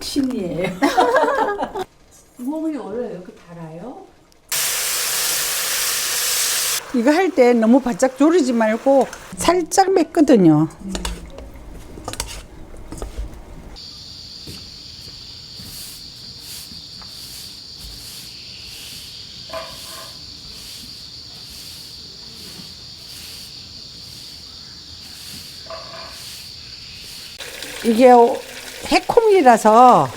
확신이에요. 구멍이 원래 이렇게 달아요? 이거 할 때 너무 바짝 졸이지 말고 살짝 맵거든요. 이게 해콩이라서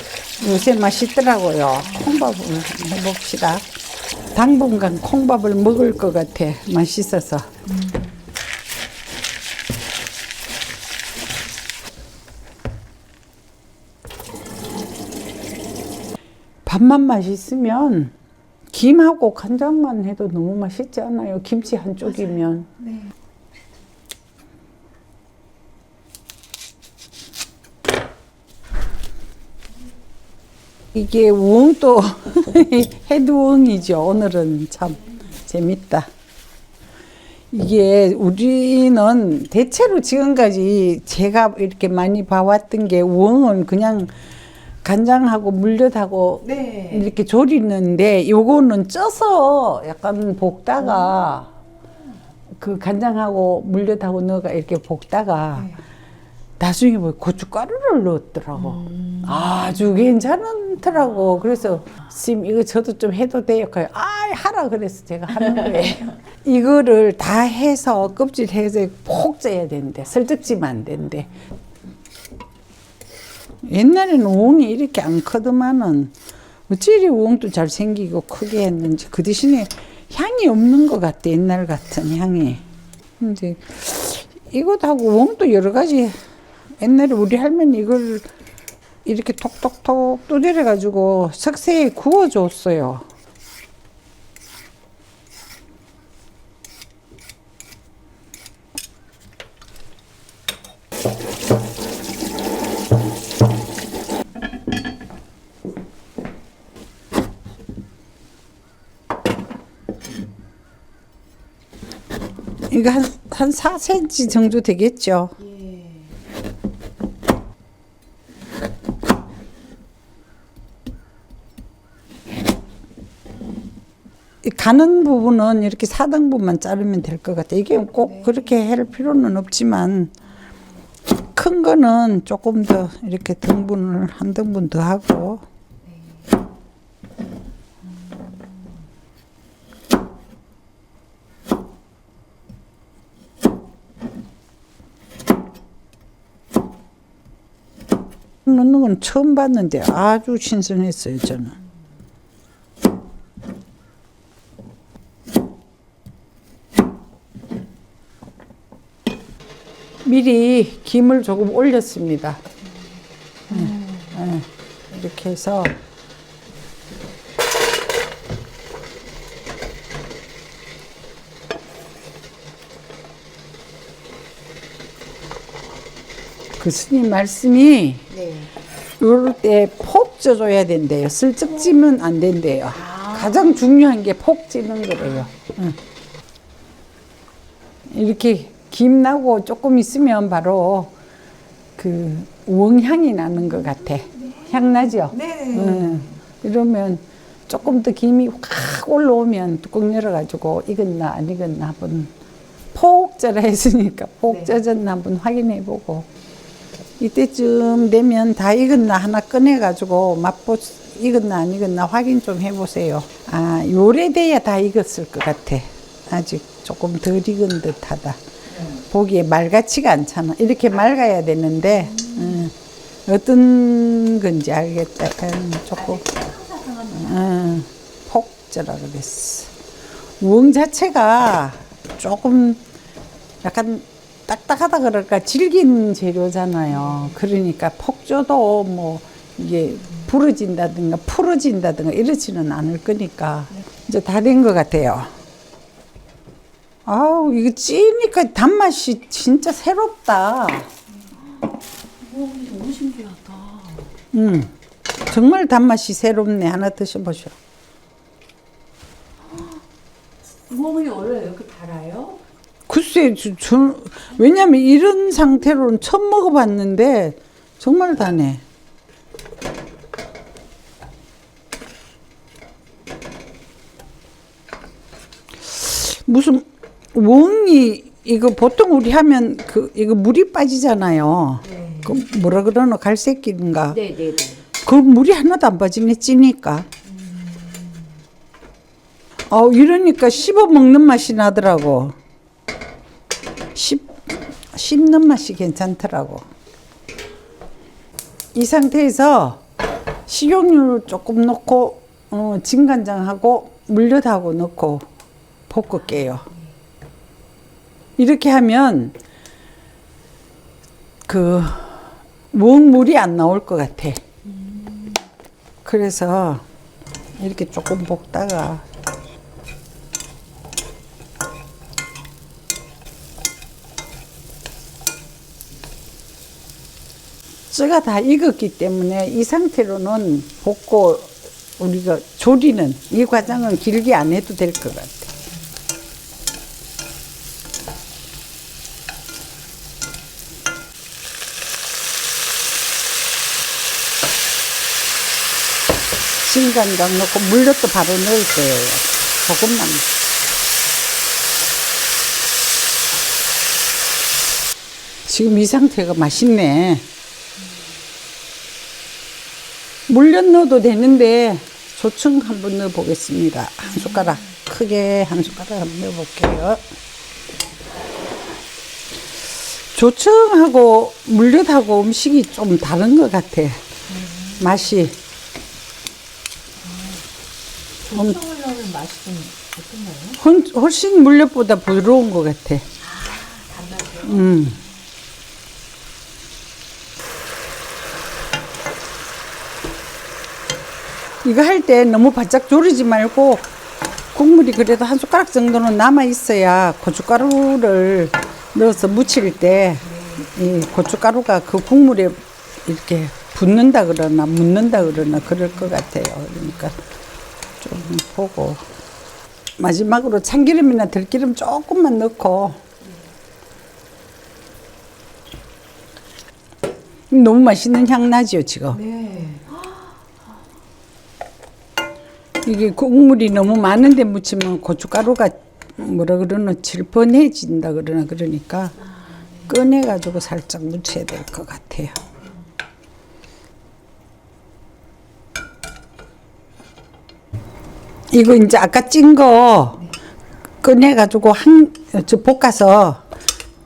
요새 맛있더라고요. 콩밥을 해봅시다. 당분간 콩밥을 먹을 것 같아. 맛있어서. 밥만 맛있으면 김하고 간장만 해도 너무 맛있지 않아요? 김치 한쪽이면. 네. 이게 우엉도 해두엉이죠. 오늘은 참 재밌다. 이게 우리는 대체로 지금까지 제가 이렇게 많이 봐왔던 게 우엉은 그냥 간장하고 물엿하고 네. 이렇게 졸이는데 요거는 쪄서 약간 볶다가 그 간장하고 물엿하고 넣어가 이렇게 볶다가 네. 나중에 뭐 고춧가루를 넣었더라고. 아주 괜찮더라고. 그래서 쌤 이거 저도 좀 해도 돼요. 아 하라 그래서 제가 하는 거예요. 이거를 다 해서 껍질 해서 폭 쪄야 되는데 슬쩍 찌면 안 되는데 옛날에는 우엉이 이렇게 안 크더만은 어찌 우엉도 잘생기고 크게 했는지 그 대신에 향이 없는 것 같아. 옛날 같은 향이. 근데 이것하고 우엉도 여러 가지 옛날에 우리 할머니 이걸 이렇게 톡톡톡 두드려 가지고 석쇠에 구워 줬어요. 이거 한 4cm 정도 되겠죠. 예. 가는 부분은 이렇게 4등분만 자르면 될 것 같아요. 이게 꼭 그렇게 할 필요는 없지만 큰 거는 조금 더 이렇게 등분을 한 등분 더 하고 넣는 건 처음 봤는데 아주 신선했어요, 저는. 미리 김을 조금 올렸습니다. 이렇게 해서 그 스님 말씀이 네. 이럴 때 폭 쪄줘야 된대요. 슬쩍 찌면 안 된대요. 가장 중요한 게 폭 찌는 거래요. 이렇게 김 나고 조금 있으면 바로 그 우엉 향이 나는 것 같아. 향 나죠? 네. 이러면 조금 더 김이 확 올라오면 뚜껑 열어가지고 익었나 안 익었나 한번 폭 쪄라 했으니까 폭 네. 쪄졌나 한번 확인해보고 이때쯤 되면 다 익었나 하나 꺼내가지고 익었나 안 익었나 확인 좀 해보세요. 아, 요래 돼야 다 익었을 것 같아. 아직 조금 덜 익은 듯하다. 보기에 맑지가 않잖아. 이렇게 맑아야 되는데 어떤 건지 알겠다. 조금 폭 쪄라 그랬어. 우엉 자체가 조금 약간 딱딱하다 그럴까 질긴 재료잖아요. 그러니까 폭 쪄도 뭐 이게 부러진다든가 풀어진다든가 이러지는 않을 거니까 이제 다 된 것 같아요. 아우 이거 찌니까 단맛이 진짜 새롭다. 너무 신기하다. 정말 단맛이 새롭네. 하나 드셔보셔. 우엉이 원래 이렇게 달아요? 글쎄, 왜냐면 이런 상태로는 처음 먹어봤는데 정말 다네. 무슨 웡이 이거 보통 우리 하면 이거 물이 빠지잖아요. 네. 그 뭐라 그러노 갈색기인가? 네네네. 그 물이 하나도 안 빠지네 찌니까. 이러니까 씹어 먹는 맛이 나더라고. 씹는 맛이 괜찮더라고. 이 상태에서 식용유를 조금 넣고 진간장하고 물엿하고 넣고 볶을게요. 이렇게 하면 무물이 안 나올 것 같아. 그래서 이렇게 조금 볶다가 쯔가 다 익었기 때문에 이 상태로는 볶고 우리가 조리는 이 과정은 길게 안 해도 될 것 같아. 진간장 넣고 물엿도 바로 넣을 거예요. 조금만. 지금 이 상태가 맛있네. 물엿 넣어도 되는데 조청 한번 넣어 보겠습니다. 한 숟가락, 크게 한 숟가락 한번 넣어 볼게요. 조청하고 물엿하고 음식이 좀 다른 것 같아. 맛이. 조청을 넣으면 맛이 좀 어떤가요? 훨씬 물엿보다 부드러운 것 같아. 단맛이요? 이거 할 때 너무 바짝 졸이지 말고 국물이 그래도 한 숟가락 정도는 남아 있어야 고춧가루를 넣어서 무칠 때 이 고춧가루가 그 국물에 이렇게 붙는다 그러나 묻는다 그러나 그럴 것 같아요. 그러니까 좀 보고 마지막으로 참기름이나 들기름 조금만 넣고 너무 맛있는 향 나죠 지금. 네. 이게 국물이 너무 많은데 무치면 고춧가루가 뭐라 그러나 질펀해진다 그러나 그러니까 꺼내가지고 살짝 무쳐야 될 것 같아요. 이거 이제 아까 찐 거 꺼내가지고 볶아서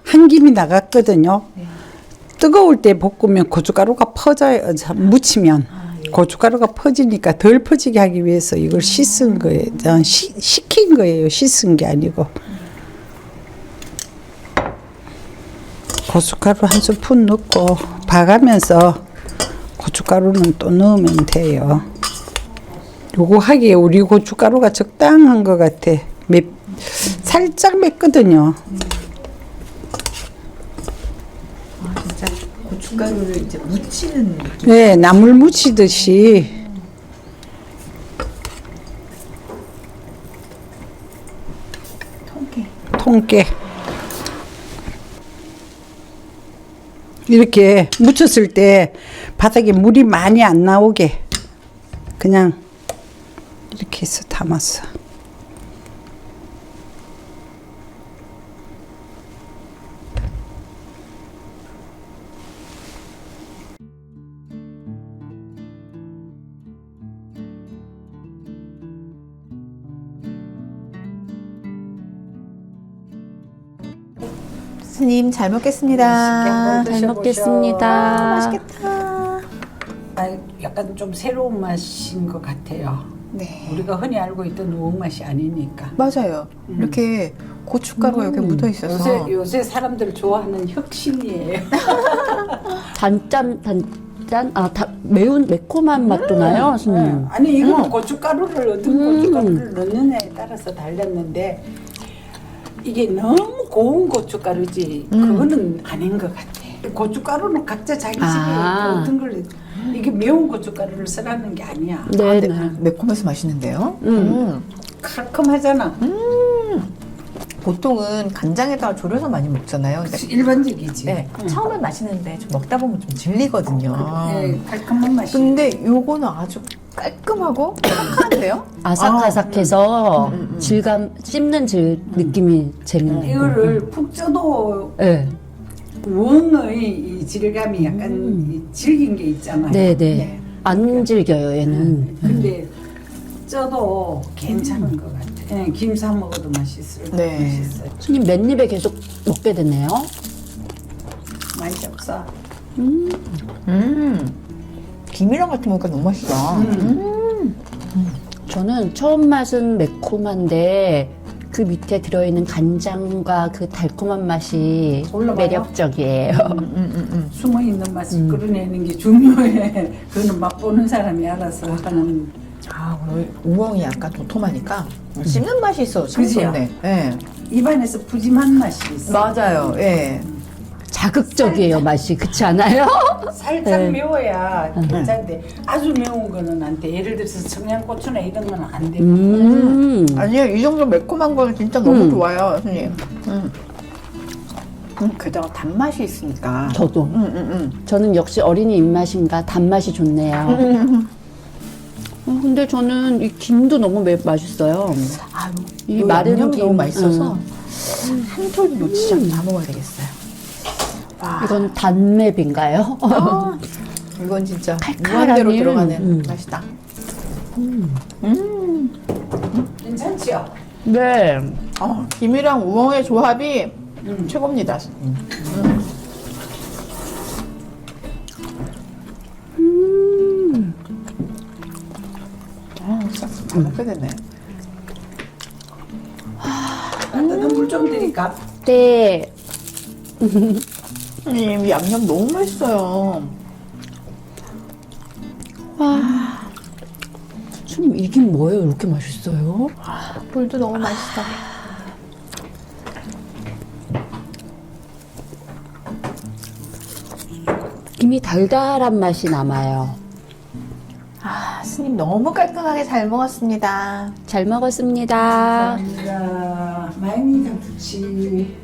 한 김이 나갔거든요. 뜨거울 때 볶으면 고춧가루가 퍼져요. 무치면. 고춧가루가 퍼지니까 덜 퍼지게 하기 위해서 이걸 씻은 거예요. 식힌 거예요. 씻은 게 아니고. 고춧가루 한 스푼 넣고 봐가면서 고춧가루는 또 넣으면 돼요. 요거 하기에 우리 고춧가루가 적당한 것 같아. 살짝 맵거든요. 진짜 고춧가루를 이제 묻히는 느낌. 네, 나물 무치듯이. 통깨. 이렇게 묻혔을 때 바닥에 물이 많이 안 나오게 그냥 이렇게 해서 담았어. 스님 잘 먹겠습니다. 한번 잘 드셔보셔. 먹겠습니다. 맛있겠다. 약간 좀 새로운 맛인 것 같아요. 네. 우리가 흔히 알고 있던 우엉 맛이 아니니까. 맞아요. 이렇게 고춧가루가 이렇게 묻어 있어서 요새 사람들 좋아하는 혁신이에요. 단짠, 매운 매콤한 맛도 나요, 스님. 아니 이거는 고춧가루를 어떤 고춧가루를 넣느냐에 따라서 달렸는데 이게 너무 고운 고춧가루지 그거는 아닌 것 같아. 고춧가루는 각자 자기 집에 아. 어떤 걸 이게 매운 고춧가루를 쓰라는 게 아니야. 네네. 매콤해서 맛있는데요. 칼칼하잖아. 보통은 간장에다가 졸여서 많이 먹잖아요. 근데 일반적이지. 네, 처음에 맛있는데 좀 먹다 보면 좀 질리거든요. 네, 달콤한 맛이. 근데 요거는 아주 깔끔하고 착한데요? 아삭아삭해서 질감, 씹는 느낌이 재밌네요. 이거를 푹 쪄도 네. 우엉의 이 질감이 약간 이 질긴 게 있잖아요. 네네. 네. 안 질겨요, 얘는. 근데 쪄도 괜찮은 것 같아요. 네, 김 사 먹어도 맛있어요. 네. 맛있어요. 손님 맨입에 계속 먹게 되네요. 많이 없어. 김이랑 같이 먹으니까 너무 맛있다. 저는 처음 맛은 매콤한데 그 밑에 들어있는 간장과 그 달콤한 맛이 올라가요? 매력적이에요. 숨어 있는 맛을 끌어내는 게 중요해. 그거는 맛보는 사람이 알아서 하는. 아, 오늘 우엉이 약간 도톰하니까 씹는 맛이 있어. 참 그지요? 좋네. 예. 입안에서 푸짐한 맛이 있어. 맞아요. 예. 자극적이에요, 맛이. 그렇지 않아요? 살짝 네. 매워야 괜찮은데 아주 매운 거는 안 돼. 예를 들어서 청양고추나 이런 거는 안 돼. 아니요, 이 정도 매콤한 거는 진짜 너무 좋아요, 선생님. 게다가 단맛이 있으니까. 저도. 저는 역시 어린이 입맛인가 단맛이 좋네요. 근데 저는 이 김도 너무 맛있어요. 아, 이 이 마른 마른 김, 너무 맛있어서 한 톨도 놓치지 않고 다 먹어야 되겠어요. 이건 단맵인가요? 이건 진짜 칼칼하니. 무한대로 들어가는 맛이다. 괜찮지요? 네. 김이랑 우엉의 조합이 최고입니다. 싹싹 다 먹게 되네. 따뜻한 물 좀 드릴까? 네. 이 양념 너무 맛있어요. 손님, 이게 뭐예요? 이렇게 맛있어요? 물도 너무 맛있어. 김이 달달한 맛이 남아요. 아, 스님 너무 깔끔하게 잘 먹었습니다. 잘 먹었습니다. 감사합니다. 많이 다 좋지.